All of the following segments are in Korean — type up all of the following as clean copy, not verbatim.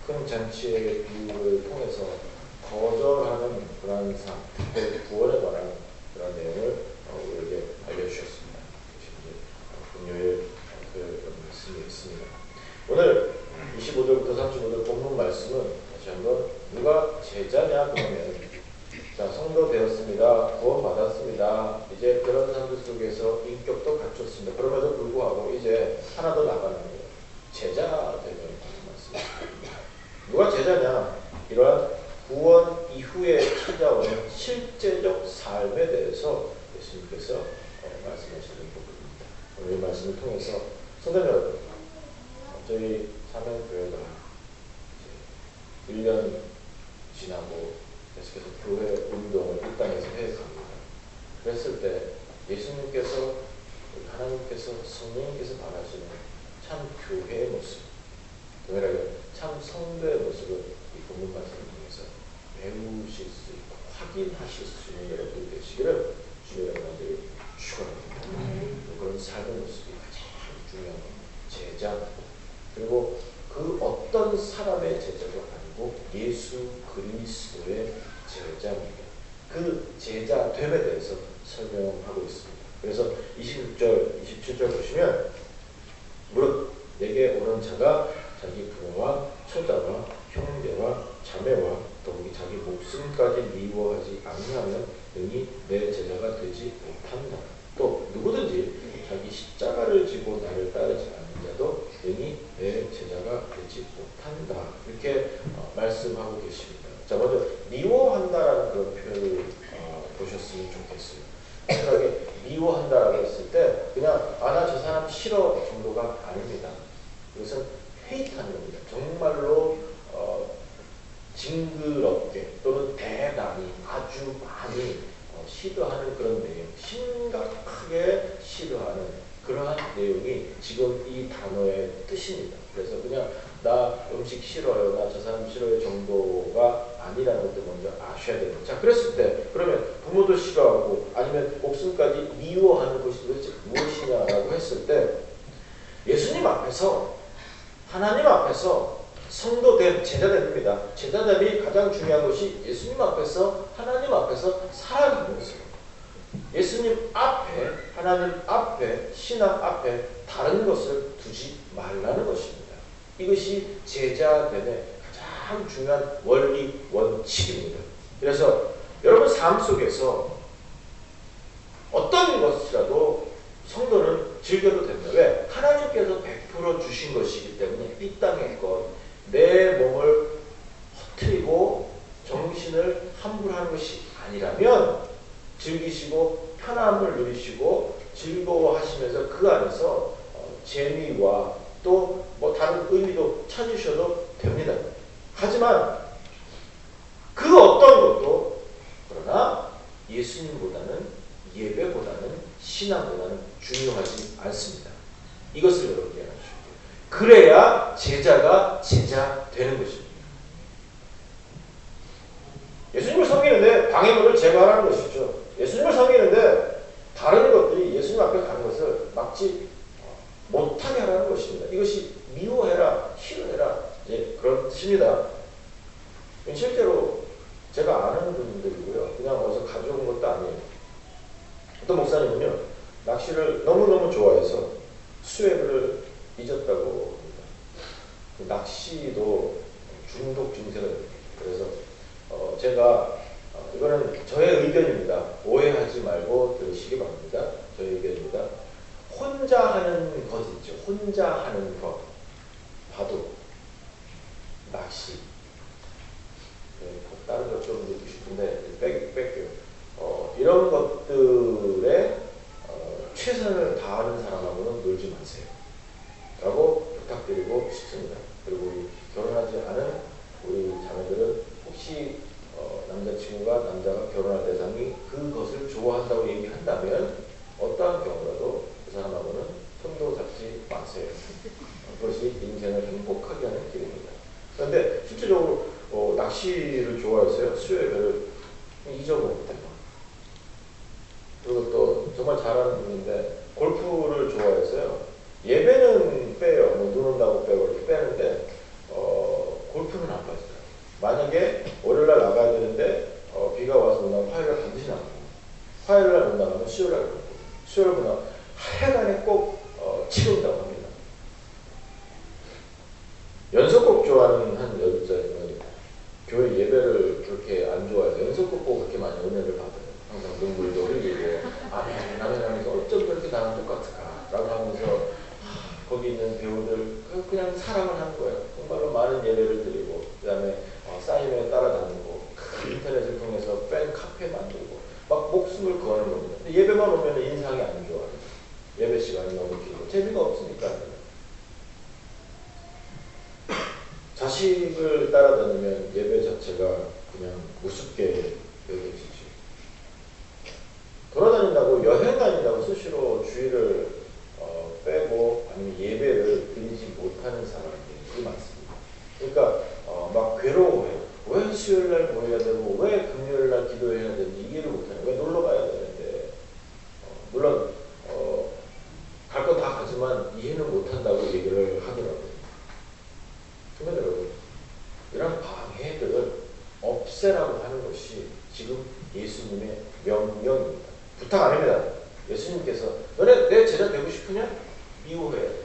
큰 잔치의 비유를 통해서 거절하는 불안상, 특별 구원에 관한 그런 내용을 우리에게 알려주셨습니다. 금요일 말씀이 있습니다. 오늘 25절부터 35절 본문 말씀은 다시 한번 누가 제자냐 그러면 자, 성도 되었습니다. 구원 받았습니다. 이제 그런 사람들 속에서 인격도 갖췄습니다. 그럼에도 불구하고 이제 하나 더 나가는 거예요. 제자 되는 말씀입니다. 누가 제자냐? 이러한 구원 이후에 찾아오는 실제적 삶에 대해서 예수님께서 말씀하시는 부분입니다. 오늘 이 말씀을 통해서 성도 여러분, 저희 사명교회가 1년 지나고 계속해서 교회 운동을 이 땅에서 해갑니다. 그랬을 때 예수님께서, 하나님께서, 성령님께서 바라시는 참 교회의 모습, 동일하게 참 성도의 모습을 이 본문 말씀을 통해서 배우실 수 있고 확인하실 수 있는 여러분들이 되시기를 주의 여러분들이 축원합니다. 그런 삶의 모습이 가장 중요한 제자, 그리고 그 어떤 사람의 제자도 아니고 예수 그리스도의 제자입니다. 그 제자됨에 대해서 설명하고 있습니다. 그래서 26절, 27절 보시면 무릇 내게 오는 자가 자기 부모와 처자와 형제와 자매와 더욱이 자기 목숨까지 미워하지 아니하면 능히 내 제자가 되지 못한다. 또 누구든지 자기 십자가를 지고 나를 따르지 않는 자도 능히 내 제자가 되지 못한다. 이렇게 말씀하고 계십니다. 자, 먼저 미워한다라는 그런 표현을 보셨으면 좋겠어요. 편하게 미워한다라고 했을 때 그냥 나 저 사람 싫어 정도가 아닙니다. 이것은 헤이트하는 겁니다. 정말로 징그럽게 또는 대단히 아주 많이 싫어하는 그런 내용, 심각하게 싫어하는 그러한 내용이 지금 이 단어의 뜻입니다. 그래서 그냥 나 음식 싫어요, 나 저 사람 싫어요 정도가 아니라는 것도 먼저 아셔야 됩니다. 자, 그랬을 때 그러면 부모도 싫어하고 아니면 목숨까지 미워하는 것이 도대체 무엇이냐라고 했을 때 예수님 앞에서, 하나님 앞에서 성도된 제자됨입니다. 제자됨이 가장 중요한 것이 예수님 앞에서, 하나님 앞에서 살아가는 것입니다. 예수님 앞에, 하나님 앞에, 신앙 앞에 다른 것을 두지 말라는 것입니다. 이것이 제자됨의 가장 중요한 원리, 원칙입니다. 그래서 여러분 삶 속에서 어떤 것이라도 성도는 즐겨도 됩니다. 왜? 하나님께서 베풀어 주신 것이기 때문에 이 땅의 것, 내 몸을 허트리고 정신을 함부로하는 것이 아니라면 즐기시고 편함을 누리시고 즐거워하시면서 그 안에서 재미와 또 뭐 다른 의미도 찾으셔도 됩니다. 하지만 그 어떤 것도 그러나 예수님보다는, 예배보다는, 신앙보다는 중요하지 않습니다. 이것을 여러분이 알아주십시오. 그래야 제자가 제자 되는 것입니다. 예수님을 섬기는데 방해물을 제거하라는 것이죠. 예수님을 섬기는데 다른 것들이 예수님 앞에 가는 것을 막지 못하게 하라는 것입니다. 이것이 미워해라, 싫어해라, 이제 그런 뜻입니다. 실제로 제가 아는 분들이고요. 그냥 어디서 가져온 것도 아니에요. 어떤 목사님은요, 낚시를 너무너무 좋아해서 수혜를 잊었다고 합니다. 그 낚시도 중독 증세가 됩니다. 그래서 제가 이거는 저의 의견입니다. 오해하지 말고 들으시기 바랍니다. 저의 의견입니다. 혼자 하는 것 있죠. 혼자 하는 것. 바둑, 낚시. 다른 것 좀 듣고 싶은데 뺄게요. 이런 것들에 최선을 다하는 사람하고는 놀지 마세요. 라고 부탁드리고 싶습니다. 그리고 우리 결혼하지 않은 우리 자매들은 혹시 남자친구가, 남자가 결혼할 대상이 그것을 좋아한다고 얘기한다면 어떠한 경우라도 그 사람하고는 손도 잡지 마세요. 그것이 인생을 행복하게 하는 길입니다. 그런데 실질적으로 낚시를 좋아해서요, 수요예배를 잊어버립니다. 그리고 또 정말 잘하는 분인데 골프를 좋아해서요, 예배는 빼요. 뭐 눈 온다고 빼고 이렇게 빼는데 목표는 안 빠지더라고요. 만약에 월요일날 나가야 되는데 비가 와서 못 나가면 화요일날 반드시 나가고, 화요일날 못 나가면 수요일날 그렇고, 수요일날 못 나가면 하여간에 꼭 치른다고 합니다. 연속곡 좋아하는 한 여자는 교회 예배를 그렇게 안 좋아해서 연속곡 보고 그렇게 많이 은혜를 받아요. 항상 눈물도 흘리고 아멘 아멘 하면서 어쩜 그렇게 나랑 똑같을까 라고 하면서 거기 있는 배우들 그냥 사랑을 하는 거예요. 정말로 많은 예배를 드리고, 그 다음에 사인회 따라다니고, 인터넷을 통해서 팬 카페 만들고 막 목숨을 거는 겁니다. 근데 예배만 오면 인상이 안 좋아요. 예배 시간이 너무 길고 재미가 없으니까. 자식을 따라다니면 예배 자체가 그냥 우습게 여겨지죠. 돌아다닌다고, 여행 다닌다고 수시로 주의를 빼고 아니면 예배를 드리지 못하는 사람들이 많습니다. 그러니까 막 괴로워해요. 왜 수요일날 모여야 되고 왜 금요일날 기도해야 되는지 이해를 못하는 거예요. 왜 놀러 가야 되는데 물론 갈 건 다 가지만 이해는 못한다고 얘기를 하더라고요. 그러면 여러분, 이런 방해들을 없애라고 하는 것이 지금 예수님의 명령입니다. 부탁 아닙니다. 예수님께서 너네 내 제자 되고 싶으냐? 미워해야 돼.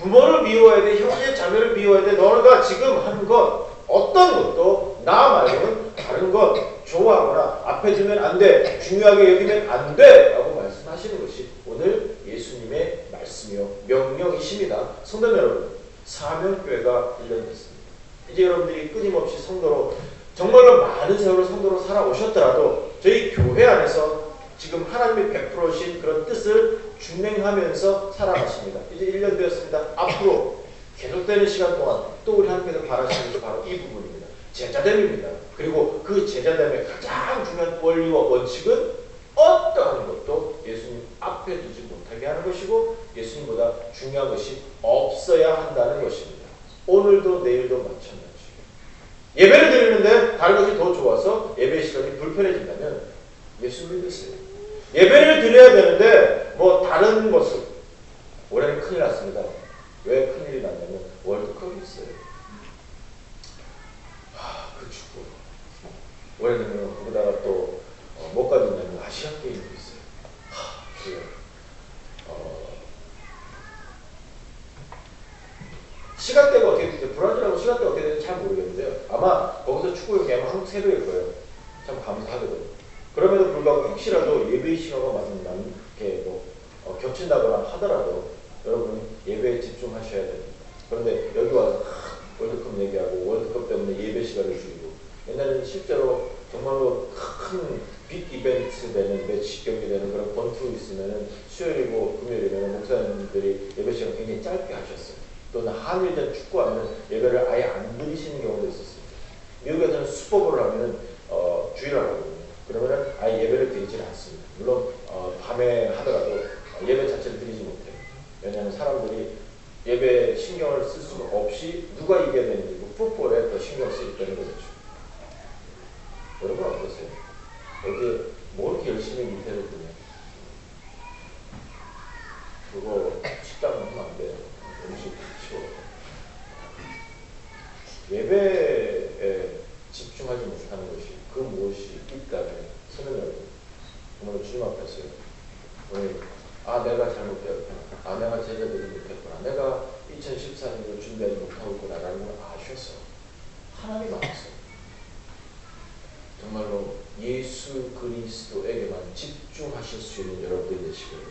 부모를 미워해야 돼. 형제 자매를 미워해야 돼. 너가 지금 하는 것 어떤 것도 나 말고는 다른 것 좋아하거나 앞에 두면 안 돼. 중요하게 여기면 안 돼. 라고 말씀하시는 것이 오늘 예수님의 말씀이요 명령이십니다. 성도 여러분, 사명교회가 1년 됐습니다. 이제 여러분들이 끊임없이 성도로 정말로 많은 세월을 성도로 살아오셨더라도 저희 교회 안에서 지금 하나님이 베풀어주신 그런 뜻을 준행하면서 살아가십니다. 이제 1년 되었습니다. 앞으로 계속되는 시간 동안 또 우리 하나님께서 바라시는 것이 바로 이 부분입니다. 제자됨입니다. 그리고 그 제자됨의 가장 중요한 원리와 원칙은 어떠한 것도 예수님 앞에 두지 못하게 하는 것이고 예수님보다 중요한 것이 없어야 한다는 것입니다. 오늘도 내일도 마찬가지예요. 예배를 드리는데 다른 것이 더 좋아서 예배 시간이 불편해진다면 예수를 믿으세요. 예배를 드려야 되는데 뭐 다른 것을, 올해는 큰일 났습니다. 왜 큰일이 났냐면 월드컵이 있어요. 그 축구. 올해는 거기다가 또 뭐가 있냐면 아시안 게임도 있어요. 시간대가 어떻게 되죠? 브라질하고 시간대가 어떻게 되는지 잘 모르겠는데요. 아마 거기서 축구 경기하면 한국 새벽일 거예요. 참 감사하거든요. 그럼에도 불구하고 혹시라도 예배 시간과 맞는 이렇게 겹친다거나 하더라도 여러분 예배에 집중하셔야 됩니다. 그런데 여기 와서 월드컵 얘기하고 월드컵 때문에 예배 시간을 줄이고, 옛날에는 실제로 정말로 큰 빅 이벤트 되는 매치 경기 되는 그런 권투 있으면은 수요일이고 금요일이면 목사님들이 예배 시간 굉장히 짧게 하셨어요. 또는 한일전 축구하면 예배를 아예 안 드리시는 경우도 있었습니다. 미국에서는 슈퍼볼을 하면은 주일을 하거든요. 그러면은 아예 예배를 드리지는 않습니다. 물론 밤에 하더라도 예배 자체를 드리지 못해요. 왜냐하면 사람들이 예배에 신경을 쓸 수가 없이 누가 이겨야 되는지 풋볼에 더 신경 쓰기 때문에 그렇죠. 여러분 어떠세요? 여기 뭐 이렇게 열심히 밑에를 드냐? 그거 식당 하면 안 돼요. 음식 치워. 예배에 집중하지 못하는 것이 그 무엇이 있다면 서는 여러분, 정말 주님 앞에서요. 오늘 내가 잘못되었구나. 내가 제대로 못했구나. 내가 2014년도 준비하지 못하고 있구나라는 걸 아셔서 하나님 앞에서 정말로 예수 그리스도에게만 집중하실 수 있는 여러분들이 되시기를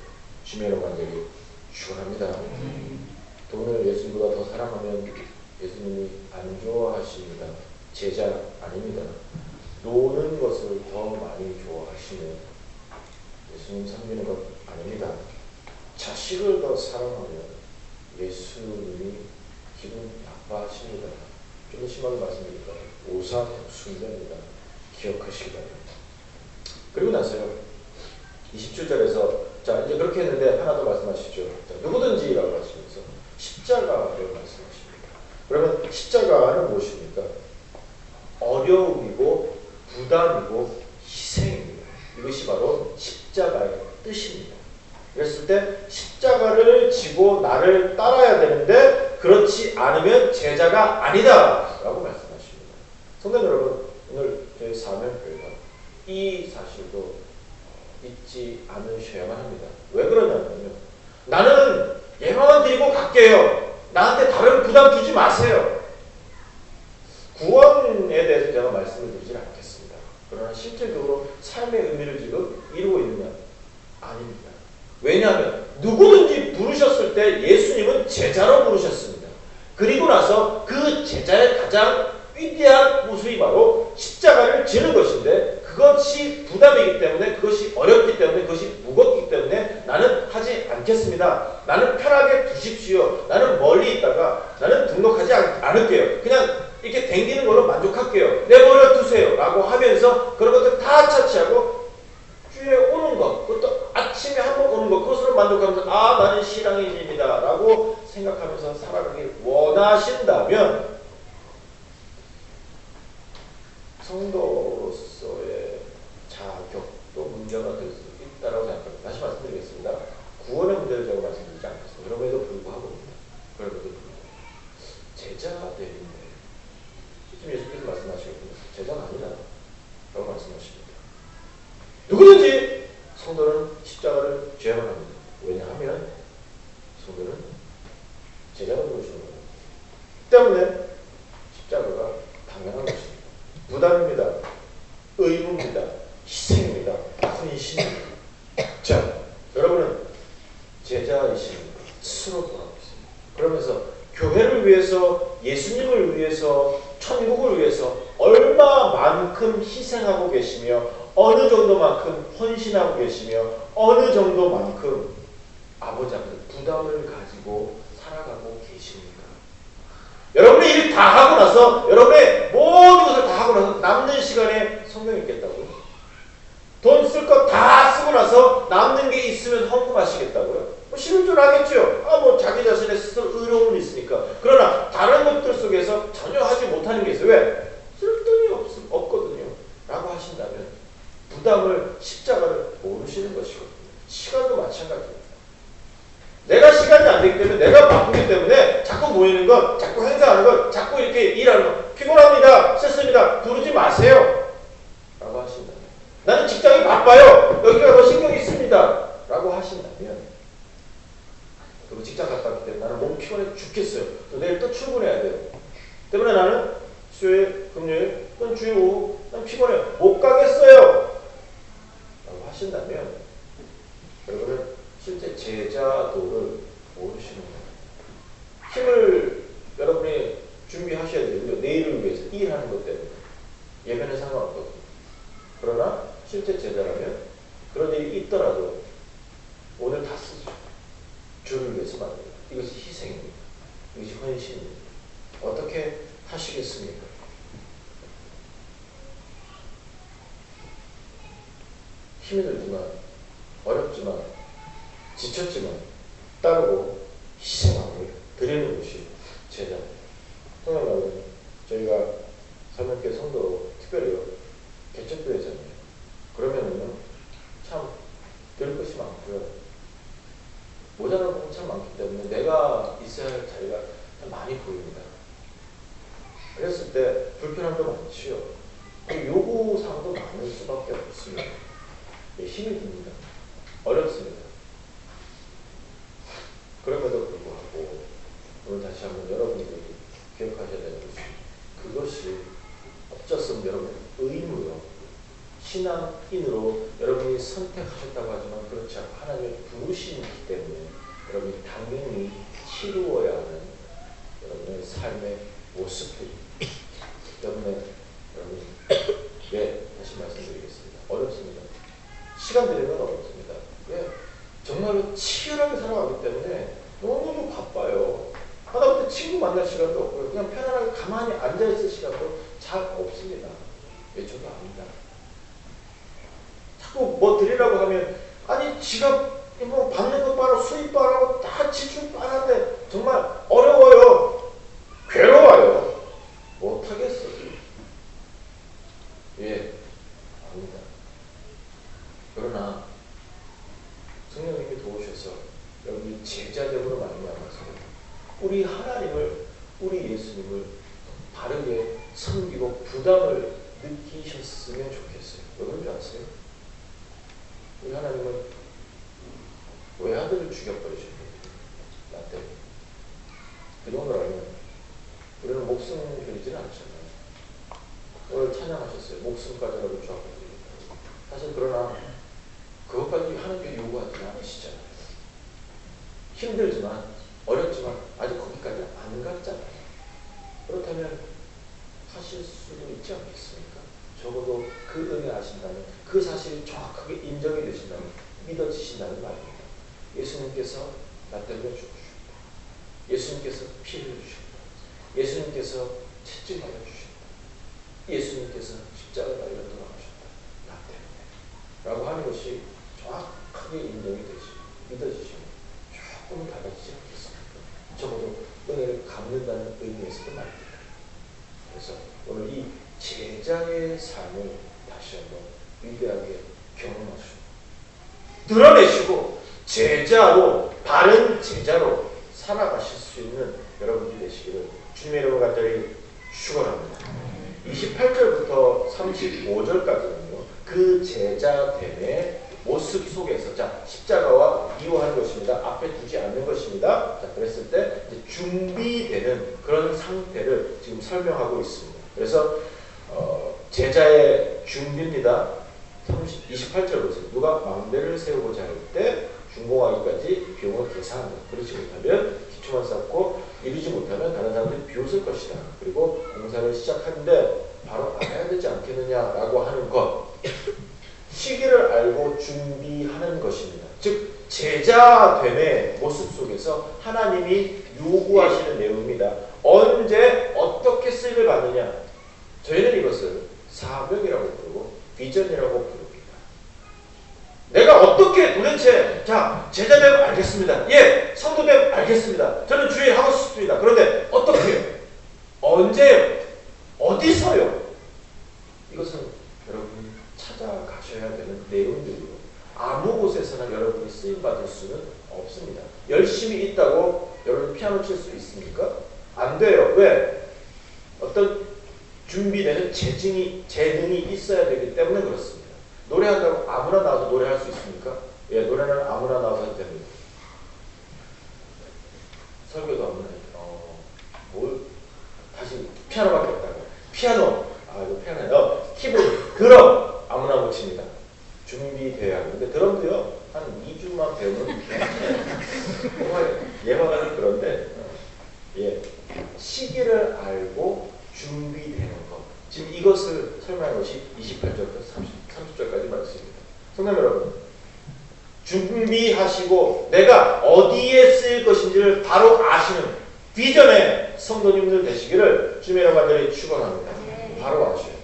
주님으로 간절히 축원합니다. 돈을 예수님보다 더 사랑하면 예수님이 안 좋아하십니다. 제자 아닙니다. 노는 것을 더 많이 좋아하시는 예수님 섬기는 것 아닙니다. 자식을 더 사랑하면 예수님이 기분 나빠하십니다. 좀 더 심하게 말씀드릴까요? 오상숭배입니다. 기억하시기 바랍니다. 그리고 나서요, 27절에서 자 이제 그렇게 했는데 하나 더 말씀하시죠. 자, 누구든지라고 하시면서 십자가를 말씀하십니다. 그러면 십자가는 무엇입니까? 어려움이고 부담이고 희생입니다. 이것이 바로 십자가의 뜻입니다. 그랬을 때 십자가를 지고 나를 따라야 되는데 그렇지 않으면 제자가 아니다 라고 말씀하십니다. 성도 여러분, 오늘 저희 사명교회가 이 사실도 잊지 않으셔야만 합니다. 왜 그러냐면요, 나는 예방은 드리고 갈게요. 나한테 다른 부담 주지 마세요. 구원에 대해서 제가 말씀을 드리진 않겠습니다. 그러나 실질적으로 삶의 의미를 지금 이루고 있느냐? 아닙니다. 왜냐하면 누구든지 부르셨을 때 예수님은 제자로 부르셨습니다. 그리고 나서 그 제자의 가장 위대한 모습이 바로 십자가를 지는 것인데, 그것이 부담이기 때문에, 그것이 어렵기 때문에, 그것이 무겁기 때문에 나는 하지 않겠습니다. 나는 편하게 두십시오. 나는 멀리 있다가 나는 등록하지 않을게요. 그냥 이렇게 댕기는 걸로 만족할게요. 내버려 두세요. 라고 하면서 그런 것들 다 차치하고 주에 오는 것, 그것도 아침에 한 번 오는 것, 그것으로 만족하면서 나는 신앙인입니다. 라고 생각하면서 살아가길 원하신다면 성도로서의 자격도 문제가 될 수 있다고 생각합니다. 다시 말씀드리겠습니다. 구원의 문제를 제가 말씀드리지 않겠습니다. 그럼에도 불구하고입니다. 그럼에도 불구하고 제자가 되는데, 지금 예수께서 말씀하시거든요. 제자가 아니다 라고 말씀하십니다. 누구든지 성도는 십자가를 져야만 합니다. 왜냐하면 성도는 제자가 되시는 거예요. 때문에 십자가가 당연한 것입니다. 부담입니다. 의무입니다. 희생입니다. 헌신입니다. 자, 여러분은 제자이십니까? 스스로 돌아보고 있습니다. 그러면서 교회를 위해서, 예수님을 위해서, 천국을 위해서 얼마만큼 희생하고 계시며, 어느 정도만큼 헌신하고 계시며, 어느 정도만큼 아버지 앞에 부담을 가지고 살아가고 계십니까? 여러분이 일 다 하고 나서, 여러분의 모든 것을 다 하고 나서 남는 시간에 성경 읽겠다고요? 돈 쓸 거 다 쓰고 나서 남는 게 있으면 헌금하시겠다고요? 싫은 줄 알겠죠? 자기 자신의 스스로 의로움은 있으니까. 그러나 다른 것들 속에서 전혀 하지 못하는 게 있어요. 왜? 쓸 돈이 없거든요. 라고 하신다면 부담을, 십자가를 모르시는 것이거든요. 시간도 마찬가지입니다. 내가 시간이 안 되기 때문에, 내가 바쁘기 때문에 자꾸 모이는 것, 자꾸 행사하는 것, 자꾸 이렇게 일하는 것, 피곤합니다, 싫습니다, 부르지 마세요. 라고 하신다면, 나는 직장이 바빠요, 여기가 더 신경이 있습니다. 라고 하신다면, 그리고 직장 갔다 왔기 때문에 나는 몸 피곤해 죽겠어요. 또 내일 또 출근해야 돼요. 때문에 나는 수요일, 금요일, 또는 주일 오후, 난 피곤해요. 못 가겠어요. 라고 하신다면, 여러분은 실제 제자도를 모르시는 거예요. 힘을 여러분이 준비하셔야 되고요. 내일을 위해서 일하는 것 때문에. 예배는 상관없거든요. 그러나 실제 제자라면 그런 일이 있더라도 오늘 다 쓰죠. 주를 위해서만. 이것이 희생입니다. 이것이 헌신입니다. 어떻게 하시겠습니까? 힘이 들지만, 어렵지만, 지쳤지만 따르고 희생하고 드리는 것이 제자입니다. 성령 여러분, 저희가 사명교회 성도로 특별히 개척교회잖아요. 그러면은 참 드릴 것이 많고요. 모자란 부분이 참 많기 때문에 내가 있어야 할 자리가 참 많이 보입니다. 그랬을 때 불편함도 많지요. 요구사항도 많을 수밖에 없습니다. 힘이 듭니다. 어렵습니다. 그럼에도 불구하고 오늘 다시 한번 여러분들이 기억하셔야 되는 것이, 그것이 어쩌면 여러분 의무요, 신앙인으로 여러분이 선택하셨다고 하지만 그렇지 않고 하나님의 부르심이기 때문에 여러분이 당연히 치루어야 하는 여러분의 삶의 모습들이 때문에 여러분, 다시 말씀드리겠습니다. 어렵습니다. 시간 들이는 건 어렵습니다. 왜? 정말로 치열하게 살아가기 때문에 너무너무 바빠요. 하다못해 친구 만날 시간도 없고요. 그냥 편안하게 가만히 앉아있을 시간도 잘 없습니다. 왜? 저도 압니다. 자꾸 뭐 드리라고 하면, 아니 지갑 뭐 받는 것 봐라, 수입 봐라, 다 지출 빠는데 정말 어려워요. 괴로워요. 못하겠어요. 예, 압니다. 그러나 성령님이 도우셔서 여러분이 제자됨으로 말미암아서 우리 하나님을, 우리 예수님을 바르게 섬기고 부담을 느끼셨으면 좋겠어요. 왜 그런 줄 아세요? 우리 하나님은 외아들을 죽여버리셨거든요. 나 때문에. 그 정도로 알면 우리는 목숨 드리지는 않잖아요. 오늘 찬양하셨어요. 목숨까지라도 주옵소서. 사실 그러나 그것까지 하나님께 요구하지 않으시잖아요. 힘들지만 어렵지만 아직 거기까지 안 갔잖아요. 그렇다면 하실 수도 있지 않겠습니까? 적어도 그 은혜 아신다면 그 사실이 정확하게 인정이 되신다면 믿어지신다는 말입니다. 예수님께서 나 때문에 죽으셨다. 예수님께서 피를 주셨다. 예수님께서 채찍 맞아 주셨다. 예수님께서 십자가에 달려 돌아가셨다. 나 때문에. 라고 하는 것이 정확하게 인정이 되시고 믿어지시면 조금은 달라지지 않겠습니까? 적어도 은혜를 갚는다는 의미에서도 말입니다. 그래서 오늘 이 제자의 삶을 다시 한번 위대하게 경험하시고 드러내시고 제자로 바른 제자로 살아가실 수 있는 여러분이 되시기를 주님의 이름으로 간절히 축원합니다. 28절부터 35절까지는요. 그 제자됨의 모습 속에서 자 십자가와 이용하는 것입니다. 앞에 두지 않는 것입니다. 자 그랬을 때 이제 준비되는 그런 상태를 지금 설명하고 있습니다. 그래서 제자의 준비입니다. 28절 보세요. 누가 망대를 세우고자 할 때 준공하기까지 비용을 계산한다. 그렇지 못하면 기초만 쌓고 이루지 못하면 다른 사람들이 비웃을 것이다. 그리고 공사를 시작하는데 바로 알아야 되지 않겠느냐라고 하는 것. 시기를 알고 준비하는 것입니다. 즉 제자됨의 모습 속에서 하나님이 요구하시는 내용입니다. 언제 어떻게 쓰임을 받느냐. 저희는 이것을 사명이라고 부르고 비전이라고 부릅니다. 내가 어떻게 도대체 자 제자됨 알겠습니다. 예 성도됨 알겠습니다. 저는 주일 하고 싶습니다. 그런데 어떻게요? 언제요? 어디서요? 이것은 여러분이 찾아가셔야 되는 내용들이고 아무 곳에서나 여러분이 쓰임받을 수는 없습니다. 열심히 있다고 여러분 피아노 칠 수 있습니까? 안 돼요. 왜? 어떤 준비되는 재능이 있어야 되기 때문에 그렇습니다. 노래한다고 아무나 나와서 노래할 수 있습니까? 예, 노래는 아무나 나와서 해도 됩니다. 설교도 아무나 뭘 다시 피아노밖에 없다고. 피아노, 이거 피아노요. 키보드, 드럼 아무나 못 칩니다. 준비돼야 하는데 드럼도요 한 2주만 배우면 정말 예화가는 그런데 예 시기를 알고 준비되는 것. 지금 이것을 설명한 것이 28절부터 30절까지 말씀입니다. 성도 여러분, 준비하시고 내가 어디에 쓰일 것인지를 바로 아시는 비전의 성도님들 되시기를 주님의 이름으로 간절히 축원합니다. 바로 아셔야 돼요.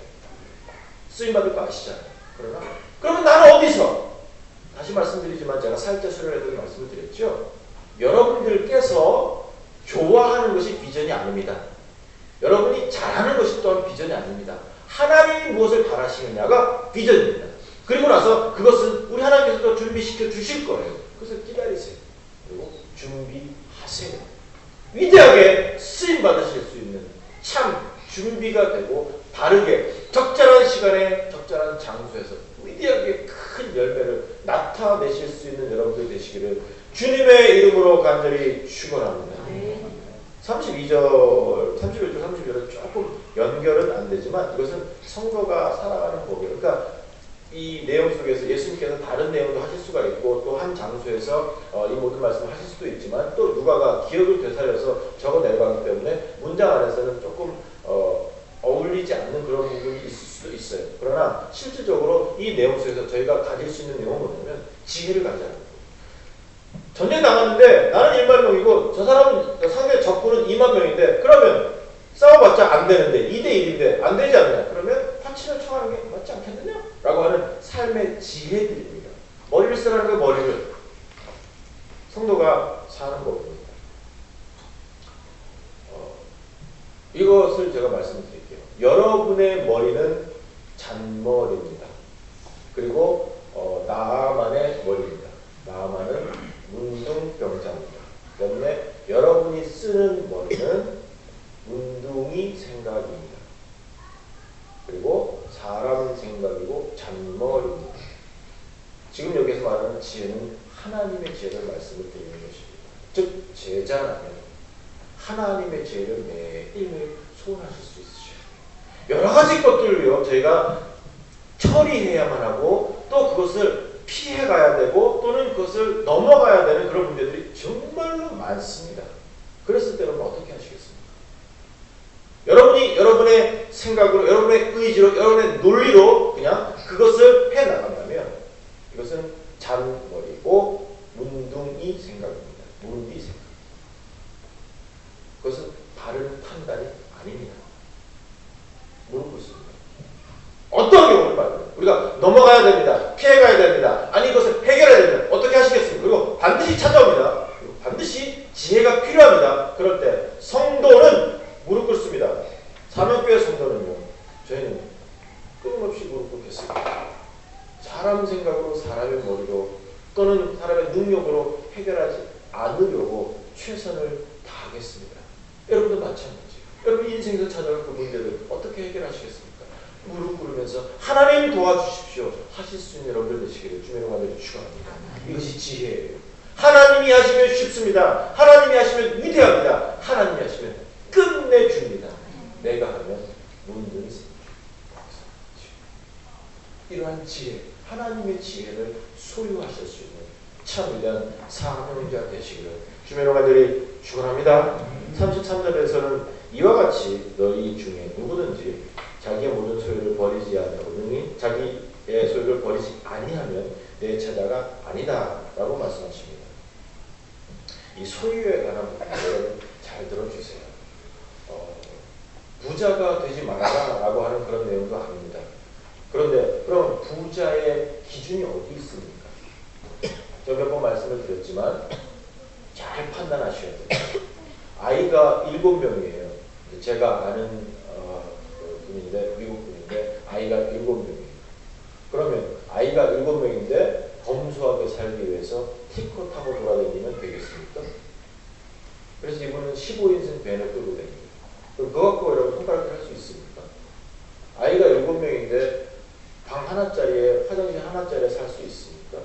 쓰임받을 거 아시잖아요. 그러면 나는 어디서? 다시 말씀드리지만 제가 살짝 수련해드린 말씀을 드렸죠. 여러분들께서 좋아하는 것이 비전이 아닙니다. 여러분이 잘하는 것이 또한 비전이 아닙니다. 하나님이 무엇을 바라시느냐가 비전입니다. 그리고 나서 그것은 우리 하나님께서도 준비시켜 주실 거예요. 그래서 기다리세요. 그리고 준비하세요. 위대하게 쓰임받으실 수 있는 참 준비가 되고 바르게 적절한 시간에 적절한 장소에서 위대하게 큰 열매를 나타내실 수 있는 여러분들 되시기를 주님의 이름으로 간절히 축원합니다. 31절, 32절은 조금 연결은 안 되지만 이것은 성도가 살아가는 법이에요. 그러니까 이 내용 속에서 예수님께서 다른 내용도 하실 수가 있고 또 한 장소에서 이 모든 말씀을 하실 수도 있지만 또 누가가 기억을 되살려서 적어 내려가기 때문에 문장 안에서는 조금 어울리지 않는 그런 부분이 있을 수도 있어요. 그러나 실질적으로 이 내용 속에서 저희가 가질 수 있는 내용은 뭐냐면 지혜를 가져야 합니다. 전쟁 나갔는데 나는 1만 명이고 저 사람은 상대 적군은 2만 명인데 그러면 싸워봤자 안 되는데 2대1인데 안 되지 않느냐? 그러면 파친을 청하는 게 맞지 않겠느냐? 라고 하는 삶의 지혜들입니다. 머리를 쓰라는 게 머리를 성도가 사는 법입니다. 이것을 제가 말씀드릴게요. 여러분의 머리는 잔머리입니다. 그리고 나아만의 머리입니다. 나아만은 문둥병자입니다. 때문에 여러분이 쓰는 머리는 문둥이 생각입니다. 사람 생각이고 잔머리입니다. 지금 여기서 말하는 지혜는 하나님의 지혜를 말씀을 드리는 것입니다. 즉 제자라면 하나님의 지혜를 매일매일 소원하실 수 있으셔야 돼요. 여러 가지 것들을요 저희가 처리해야만 하고 또 그것을 피해가야 되고 또는 그것을 넘어가야 되는 그런 문제들이 정말로 많습니다. 그랬을 때 여러분 어떻게 하시겠습니까? 여러분이 여러분의 생각으로 여러분의 의지로 여러분의 논리로 그냥 그것을 해나간다면 이것은 잔머리고 문둥이 생각입니다. 문디 생각. 그것은 바른 판단이 아닙니다. 무릎 꿇습니다. 어떤 경우를 봐요. 우리가 넘어가야 됩니다. 피해가야 됩니다. 아니 이것을 해결해야 됩니다. 어떻게 하시겠습니까? 그리고 반드시 찾아옵니다. 그리고 반드시 지혜가 필요합니다. 그럴 때 성도는 무릎 꿇습니다. 사명교회 성도는요. 저희는 끊임없이 무릎 꿇겠습니다. 사람 생각으로 사람의 머리로 또는 사람의 능력으로 해결하지 않으려고 최선을 다하겠습니다. 여러분도 마찬가지예요. 여러분 인생에서 찾아올 그 문제를 어떻게 해결하시겠습니까? 무릎 꿇으면서 하나님 도와주십시오 하실 수 있는 여러분들 되시기를 주님의 이름으로 축원합니다. 이것이 지혜예요. 하나님이 하시면 쉽습니다. 하나님이 하시면 위대합니다. 하나님이 하시면 끝내줍니다. 내가 하면 문제는 이러한 지혜, 하나님의 지혜를 소유하실 수 있는 참 위대한 사명자 되시기를 주님의 이름으로 축원합니다. 33절에서는 이와 같이 너희 중에 누구든지 자기의 모든 소유를 버리지 아니하고 능히 자기의 소유를 버리지 아니하면 내 제자가 아니다 라고 말씀하십니다. 이 소유에 관한 부분을 잘 들어주세요. 부자가 되지 말아라 라고 하는 그런 내용도 아닙니다. 그런데 그럼 부자의 기준이 어디 있습니까? 제가 몇 번 말씀을 드렸지만 잘 판단하셔야 돼요. 아이가 7명이에요. 제가 아는 분인데 미국 분인데 아이가 7명이에요. 그러면 아이가 7명인데 검소하게 살기 위해서 티코 타고 돌아다니면 되겠습니까? 그래서 이분은 15인승 밴을 끌고 다닙니다. 그럼 그거 갖고 여러분 손가락질 할 수 있습니까? 아이가 7명인데 방 하나짜리에 화장실 하나짜리에 살 수 있습니까?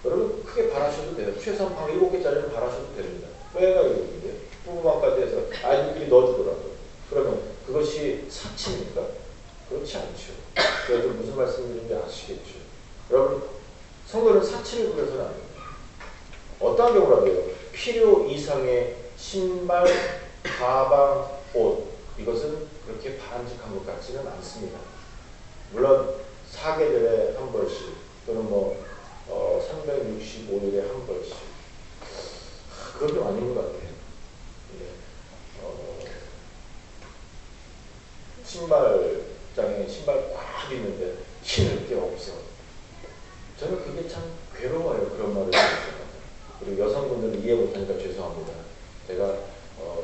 여러분 크게 바라셔도 돼요. 최소한 방 7개짜리는 바라셔도 됩니다. 왜가 7개인데? 부부방까지 해서 아이들끼리 넣어주더라도. 그러면 그것이 사치입니까? 그렇지 않죠. 그래도 무슨 말씀인지 아시겠죠. 여러분 성도는 사치를 부려서는 안 됩니다. 어떠한 경우라도요. 필요 이상의 신발, 가방, 옷 이것은 그렇게 바람직한 것 같지는 않습니다. 물론 4계절에 한 벌씩 또는 365일에 한 벌씩 그건 좀 아닌 것 같아요. 신발장에 신발 꽉 있는데 신을 게 없어. 저는 그게 참 괴로워요. 그런 말을 듣는 그리고 여성분들은 이해 못하니까 죄송합니다. 제가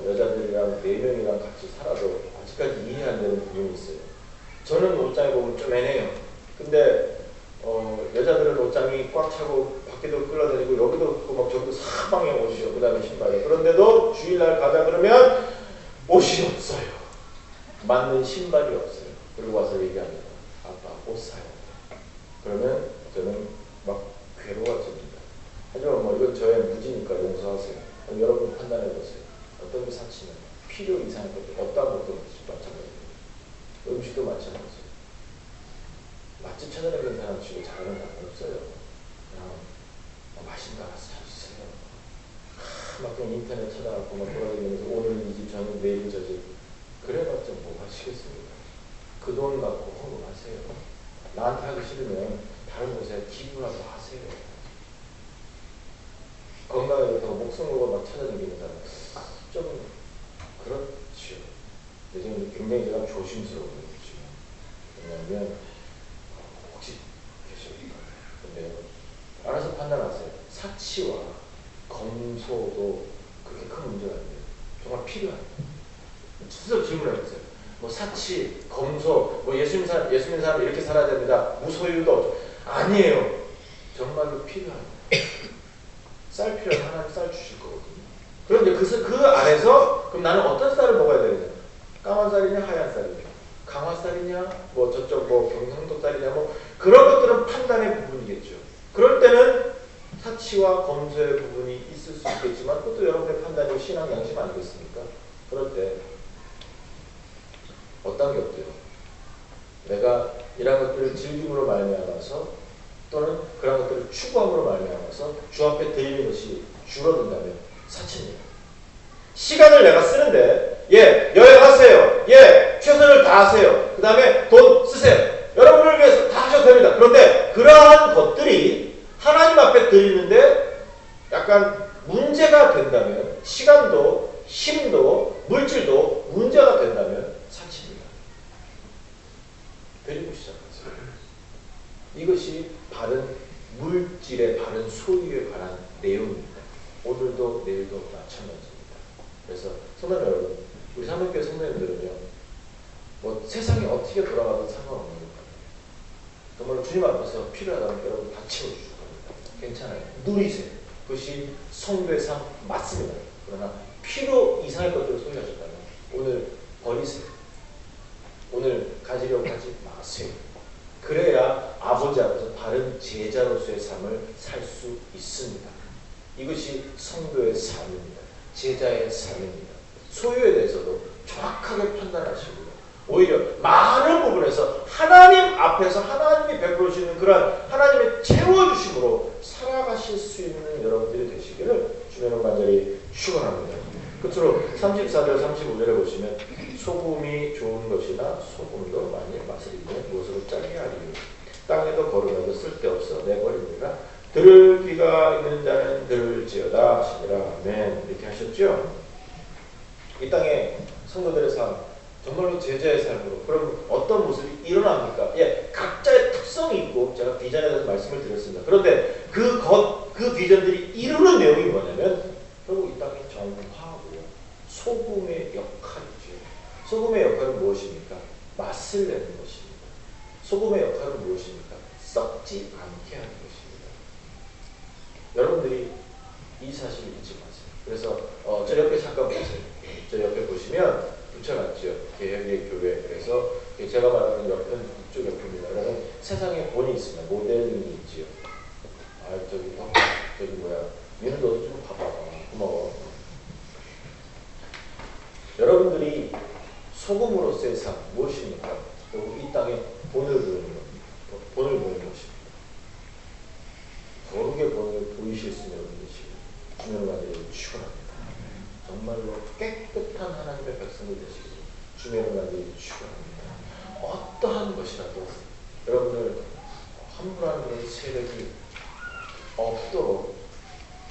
여자들이랑 4명이랑 같이 살아도 아직까지 이해 안 되는 부분이 있어요. 저는 옷장에 보면 좀 애매해요. 근데 여자들은 옷장이 꽉 차고 밖에도 끌어다니고 여기도 없고 막 저기도 사방에 옷이요. 그 다음에 신발이요. 그런데도 주일날 가자 그러면 옷이 없어요. 맞는 신발이 없어요. 그리고 와서 얘기합니다. 아빠 옷 사요. 그러면 저는 막 괴로워집니다. 하지만 이건 저의 무지니까 용서하세요. 여러분 판단해보세요. 어떤 게 사치는 필요 이상의 것들 어떠한 것도 마찬가지입니다. 음식도 마찬가지예요. 맛집 찾아다니는 사람 치고 잘하는 사람 없어요. 그냥 맛있는 거 알아서 찾으세요. 막 그냥 인터넷 찾아갖고 막 돌아다니면서 오늘 이 집 저는 내일 저 집 그래봤자 뭐 하시겠습니까? 그 돈 갖고 허무하세요. 나한테 하기 싫으면 다른 곳에 기부라도 하세요. 건강에 그렇다고 목숨 걸고 막 찾아다니는 사람 좀 그렇죠. 요즘 굉장히 제가 조심스러운 거죠. 왜냐하면 혹시 계십니까? 근데 알아서 판단하세요. 사치와 검소도 그렇게 큰 문제가 아니에요. 정말 필요합니다. 스스로 질문해보세요. 사치, 검소, 예수 믿는 사람 이렇게 살아야 됩니다. 무소유도 아니에요. 정말로 필요합니다. 쌀 필요하면 하나님 쌀 주실 거거든요. 그런데 그 안에서 그럼 나는 어떤 쌀을 먹어야 되느냐? 까만 쌀이냐 하얀 쌀이냐? 강화 다라스 딸이냐, 뭐 저쪽 뭐 경상도 딸이냐, 뭐 그런 것들은 판단의 부분이겠죠. 그럴 때는 사치와 검소의 부분이 있을 수 있겠지만 그것도 여러분의 판단이 신앙 양심 아니겠습니까? 그럴 때 어떤 게 없대요? 내가 이런 것들을 즐김으로 말미암아서 또는 그런 것들을 추구함으로 말미암아서 주 앞에 드리는 것이 줄어든다면 사치입니다. 시간을 내가 쓰는데 여행하세요. 최선을 다하세요. 그 다음에 돈 쓰세요. 여러분을 위해서 다 하셔도 됩니다. 그런데 그러한 것들이 하나님 앞에 드리는데 약간 문제가 된다면 시간도 힘도 물질도 문제가 된다면 사치입니다. 드리고 시작하세요. 이것이 바른 물질의 바른 소유에 관한 내용입니다. 오늘도 내일도 마찬가지입니다. 그래서 성도 여러분, 우리 사모교회 성도님들은요, 뭐 세상이 어떻게 돌아가도 상관없는 겁니다. 정말로 주님 앞에서 필요하다면 여러분 다 채워주실 겁니다. 괜찮아요. 누리세요. 그것이 성도의 삶 맞습니다. 그러나 필요 이상의 것들을 소유하셨다면 오늘 버리세요. 오늘 가지려고 하지 마세요. 그래야 아버지 앞에서 바른 제자로서의 삶을 살 수 있습니다. 이것이 성도의 삶입니다. 제자의 삶입니다. 소유에 대해서도 정확하게 판단하시고요. 오히려 많은 부분에서 하나님 앞에서 하나님이 베풀어 주시는 그러한 하나님의 채워주심으로 살아가실 수 있는 여러분들이 되시기를 주님은 간절히 축원합니다. 끝으로 34절 35절에 보시면 소금이 좋은 것이나 소금도 많이 맛을 잃으면 무엇으로 짜게 하리니 땅에도 거름에도 쓸데없어 내버립니다. 들을 귀가 있는 자는 들을지어다 하시니라. 아멘. 이렇게 하셨죠? 이 땅에 성도들의 삶, 정말로 제자의 삶으로 그럼 어떤 모습이 일어납니까? 각자의 특성이 있고 제가 비전에 대해서 말씀을 드렸습니다. 그런데 그 비전들이 이루는 내용이 뭐냐면 결국 이 땅에 정화하고요. 소금의 역할이죠. 소금의 역할은 무엇입니까? 맛을 내는 것입니다. 소금의 역할은 무엇입니까? 썩지 않게 하는 것입니다. 여러분들이 이 사실을 잊지 마세요. 그래서 저 옆에 잠깐 보세요. 저 옆에 보시면 붙여놨죠. 개혁의 교회. 그래서 제가 말하는 옆은 이쪽 옆입니다. 그러면 세상에 본이 있습니다. 모델링이 있지요. 저기 뭐야. 얘는 너도 좀 봐봐. 고마워. 여러분들이 소금으로서의 삶 무엇입니까? 결국 이 땅에 본을 보이는 것입니다. 거룩의 본을 보이실 수 있는 분이시고 주님을 간절히 축원합니다. 정말로 깨끗한 하나님의 백성이 되시고 주님을 간절히 축원합니다. 어떠한 것이라도 여러분을 함부로하는 그런 세력이 없도록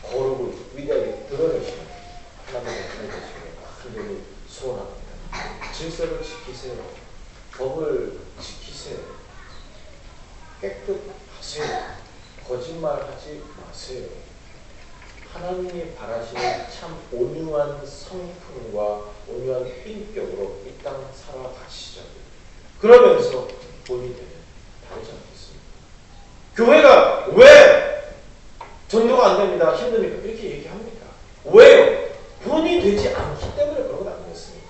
거룩을 위대하게 드러내시는 하나님의 백성이 되시고 간절히 소원합니다. 질서를 지키세요. 법을 지키세요. 깨끗하세요. 거짓말하지 마세요. 하나님이 바라시는 참 온유한 성품과 온유한 인격으로 이 땅 살아가시죠. 그러면서 본이 되면 다르지 않겠습니까? 교회가 왜 전도가 안 됩니다. 힘듭니까? 이렇게 얘기합니까? 왜요? 본이 되지 않기 때문에 그런 건 아니겠습니까?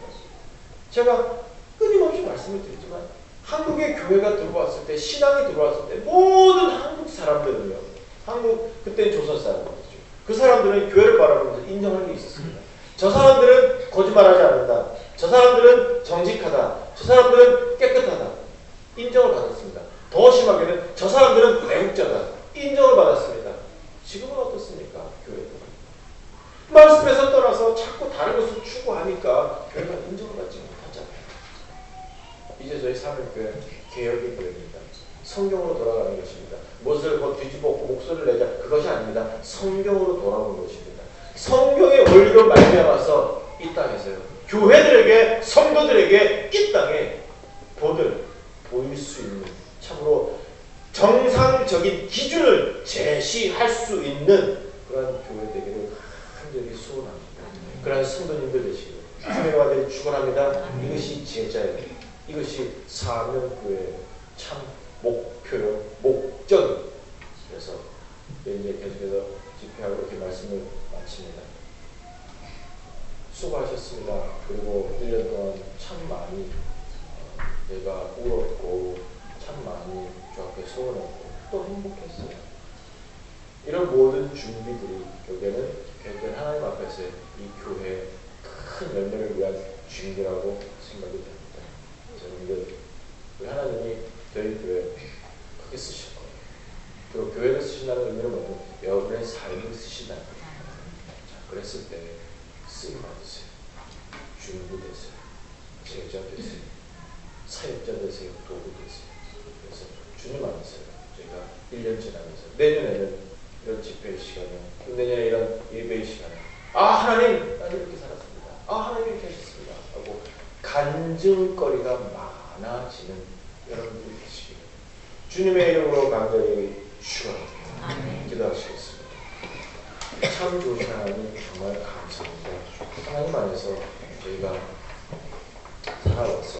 제가 끊임없이 말씀을 드리지만 한국의 교회가 들어왔을 때, 신앙이 들어왔을 때 모든 한국 사람들은요, 그때는 조선 사람들이죠. 그 사람들은 교회를 바라보면서 인정할 게 있었습니다. 저 사람들은 거짓말하지 않는다. 저 사람들은 정직하다. 저 사람들은 깨끗하다. 인정을 받았습니다. 더 심하게는 저 사람들은 애국자다. 인정을 받았습니다. 지금은 어떻습니까? 교회도. 말씀에서 떠나서 자꾸 다른 것을 추구하니까 교회가 인정을 받지 못하잖아요. 이제 저희 사명교회 개혁의 교회입니다. 성경으로 돌아가는 것입니다. 무엇을 뒤집어 엎고 목소리를 내자 그것이 아닙니다. 성경으로 돌아오는 것입니다. 성경의 원리로 말미암아서 이 땅에서요. 교회들에게 성도들에게 이 땅에 본을 보일 수 있는 참으로 정상적인 기준을 제시할 수 있는 그러한 교회 되기를 간절히 소원합니다. 그러한 성도님들 되시기를 주님의 아들이 축원합니다. 이것이 제자예요. 이것이 사명교회의 참 목표요, 목적입니다. 그래서 이제 계속해서 집회하고 이렇게 말씀을 마칩니다. 수고하셨습니다. 그리고 1년 동안 참 많이 제가 울었고 참 많이 주 앞에 서운했고 또 행복했어요. 이런 모든 준비들이 결국에는 하나님 앞에서 이 교회의 큰 열매를 위한 준비라고 생각이 됩니다. 여러분들, 우리 하나님이 저희 교회 크게 쓰실 거예요. 그리고 교회를 쓰신다는 의미는 뭐냐면 여러분의 삶을 쓰신다는 거예요. 자, 그랬을 때 쓰임 받으세요. 준비되세요. 제자 되세요. 사역자 되세요. 도구 되세요. 그래서 주님 안에서 저희가 1년 지나면서 내년에는 이런 집회의 시간에, 또 내년에 이런 예배의 시간에 하나님 난 이렇게 살았습니다. 하나님 이렇게 하셨습니다. 하고 간증거리가 많아지는 여러분들이 되시기를 주님의 이름으로 간절히 축원합니다. 기도하시겠습니다. 참 좋은 하나님 정말 감사합니다. 하나님 안에서 저희가 살아왔습니다.